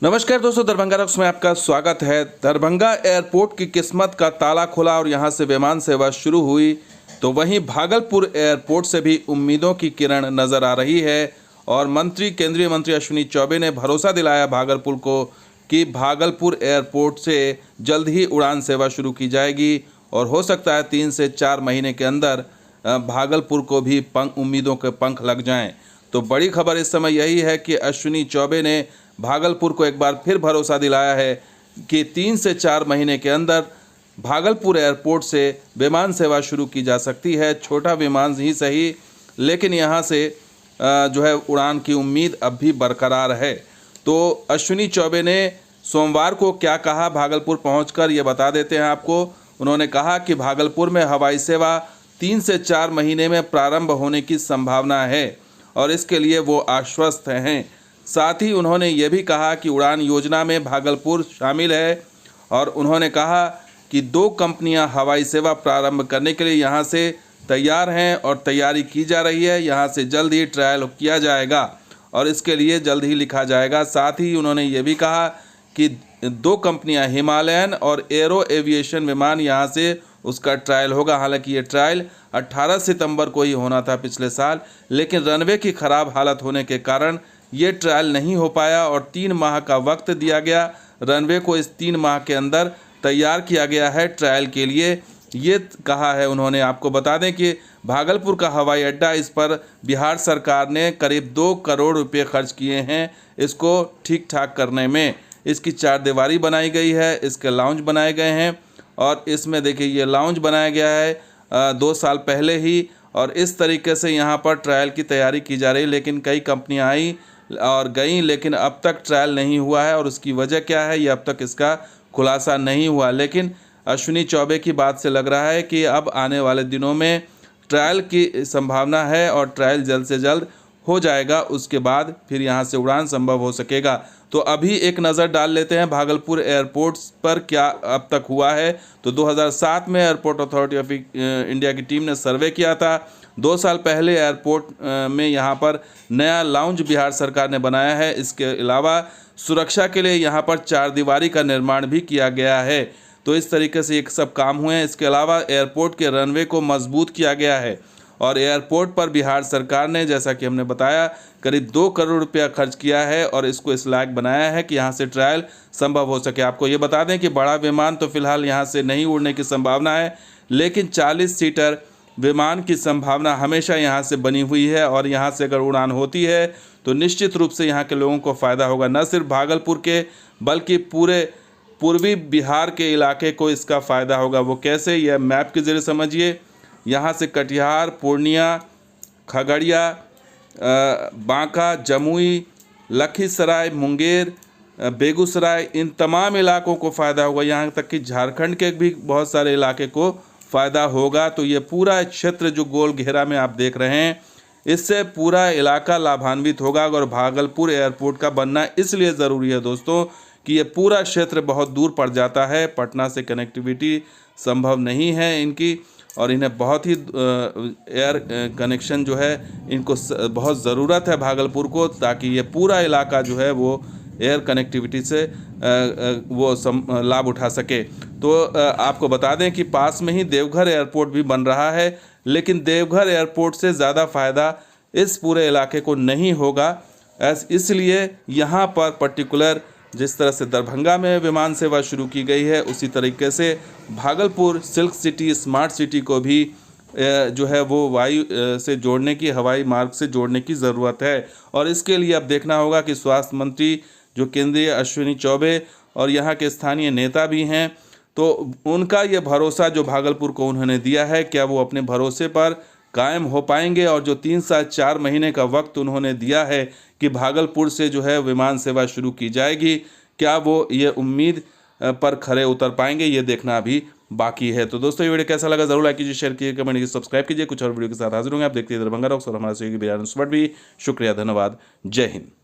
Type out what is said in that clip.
नमस्कार दोस्तों, दरभंगा रॉक्स में आपका स्वागत है। दरभंगा एयरपोर्ट की किस्मत का ताला खुला और यहां से विमान सेवा शुरू हुई, तो वहीं भागलपुर एयरपोर्ट से भी उम्मीदों की किरण नजर आ रही है। और केंद्रीय मंत्री अश्विनी चौबे ने भरोसा दिलाया भागलपुर को कि भागलपुर एयरपोर्ट से जल्द ही उड़ान सेवा शुरू की जाएगी और हो सकता है 3 से 4 महीने के अंदर भागलपुर को भी उम्मीदों के पंख लग जाएं। तो बड़ी खबर इस समय यही है कि अश्विनी चौबे ने भागलपुर को एक बार फिर भरोसा दिलाया है कि 3 से 4 महीने के अंदर भागलपुर एयरपोर्ट से विमान सेवा शुरू की जा सकती है। छोटा विमान ही सही, लेकिन यहाँ से जो है उड़ान की उम्मीद अब भी बरकरार है। तो अश्विनी चौबे ने सोमवार को क्या कहा भागलपुर पहुंचकर, ये बता देते हैं आपको। उन्होंने कहा कि भागलपुर में हवाई सेवा 3 से 4 महीने में प्रारंभ होने की संभावना है और इसके लिए वो आश्वस्त हैं। साथ ही उन्होंने ये भी कहा कि उड़ान योजना में भागलपुर शामिल है और उन्होंने कहा कि 2 कंपनियां हवाई सेवा प्रारंभ करने के लिए यहां से तैयार हैं और तैयारी की जा रही है। यहां से जल्द ही ट्रायल किया जाएगा और इसके लिए जल्द ही लिखा जाएगा। साथ ही उन्होंने ये भी कहा कि 2 कंपनियां हिमालयन और एरो एविएशन विमान यहां से उसका ट्रायल होगा। हालांकि ये ट्रायल 18 सितंबर को ही होना था पिछले साल, लेकिन रनवे की ख़राब हालत होने के कारण ये ट्रायल नहीं हो पाया और 3 माह का वक्त दिया गया। रनवे को इस 3 माह के अंदर तैयार किया गया है ट्रायल के लिए, ये कहा है उन्होंने। आपको बता दें कि भागलपुर का हवाई अड्डा, इस पर बिहार सरकार ने करीब 2 करोड़ रुपये खर्च किए हैं इसको ठीक ठाक करने में। इसकी 4 दीवारी बनाई गई है, इसके लाउंज बनाए गए हैं और इसमें देखिए ये लाउंज बनाया गया है 2 साल पहले ही और इस तरीके से यहाँ पर ट्रायल की तैयारी की जा रही है। लेकिन कई कंपनियाँ आई और गई, लेकिन अब तक ट्रायल नहीं हुआ है और उसकी वजह क्या है ये अब तक इसका खुलासा नहीं हुआ। लेकिन अश्विनी चौबे की बात से लग रहा है कि अब आने वाले दिनों में ट्रायल की संभावना है और ट्रायल जल्द से जल्द हो जाएगा, उसके बाद फिर यहाँ से उड़ान संभव हो सकेगा। तो अभी एक नज़र डाल लेते हैं भागलपुर एयरपोर्ट पर क्या अब तक हुआ है। तो 2007 में एयरपोर्ट अथॉरिटी ऑफ इंडिया की टीम ने सर्वे किया था। 2 साल पहले एयरपोर्ट में यहाँ पर नया लाउंज बिहार सरकार ने बनाया है। इसके अलावा सुरक्षा के लिए यहाँ पर 4 दीवारी का निर्माण भी किया गया है। तो इस तरीके से एक सब काम हुए हैं। इसके अलावा एयरपोर्ट के रनवे को मजबूत किया गया है और एयरपोर्ट पर बिहार सरकार ने, जैसा कि हमने बताया, करीब 2 करोड़ रुपया खर्च किया है और इसको इस लायक बनाया है कि यहाँ से ट्रायल संभव हो सके। आपको ये बता दें कि बड़ा विमान तो फिलहाल यहाँ से नहीं उड़ने की संभावना है, लेकिन 40 सीटर विमान की संभावना हमेशा यहाँ से बनी हुई है और यहाँ से अगर उड़ान होती है तो निश्चित रूप से यहाँ के लोगों को फ़ायदा होगा। न सिर्फ भागलपुर के बल्कि पूरे पूर्वी बिहार के इलाके को इसका फ़ायदा होगा। वो कैसे, यह मैप के ज़रिए समझिए। यहाँ से कटिहार, पूर्णिया, खगड़िया, बांका, जमुई, लखीसराय, मुंगेर, बेगूसराय, इन तमाम इलाकों को फ़ायदा होगा। यहाँ तक कि झारखंड के भी बहुत सारे इलाके को फ़ायदा होगा। तो ये पूरा क्षेत्र जो गोल घेरा में आप देख रहे हैं, इससे पूरा इलाका लाभान्वित होगा। और भागलपुर एयरपोर्ट का बनना इसलिए ज़रूरी है दोस्तों कि ये पूरा क्षेत्र बहुत दूर पड़ जाता है, पटना से कनेक्टिविटी संभव नहीं है इनकी और इन्हें बहुत ही एयर कनेक्शन जो है इनको बहुत ज़रूरत है भागलपुर को, ताकि ये पूरा इलाका जो है वो एयर कनेक्टिविटी से वो लाभ उठा सके। तो आपको बता दें कि पास में ही देवघर एयरपोर्ट भी बन रहा है, लेकिन देवघर एयरपोर्ट से ज़्यादा फ़ायदा इस पूरे इलाके को नहीं होगा। इसलिए यहाँ पर पर्टिकुलर जिस तरह से दरभंगा में विमान सेवा शुरू की गई है, उसी तरीके से Bhagalpur silk city, smart city को भी जो है वो वायु से जोड़ने की, हवाई मार्ग से जोड़ने की ज़रूरत है। और इसके लिए अब देखना होगा कि स्वास्थ्य मंत्री जो केंद्रीय अश्विनी चौबे और यहाँ के स्थानीय नेता भी हैं, तो उनका ये भरोसा जो भागलपुर को उन्होंने दिया है, क्या वो अपने भरोसे पर कायम हो पाएंगे। और जो 3 से 4 महीने का वक्त उन्होंने दिया है कि भागलपुर से जो है विमान सेवा शुरू की जाएगी, क्या वो ये उम्मीद पर खरे उतर पाएंगे, ये देखना अभी बाकी है। तो दोस्तों ये वीडियो कैसा लगा जरूर लाइक कीजिए, शेयर कीजिए, कमेंट कीजिए, सब्सक्राइब कीजिए। कुछ और वीडियो के साथ हाजिर होंगे। आप देखते हैं दरभंगा रॉक्स और हमारा सहयोगी बिहार भी। शुक्रिया, धन्यवाद, जय हिंद।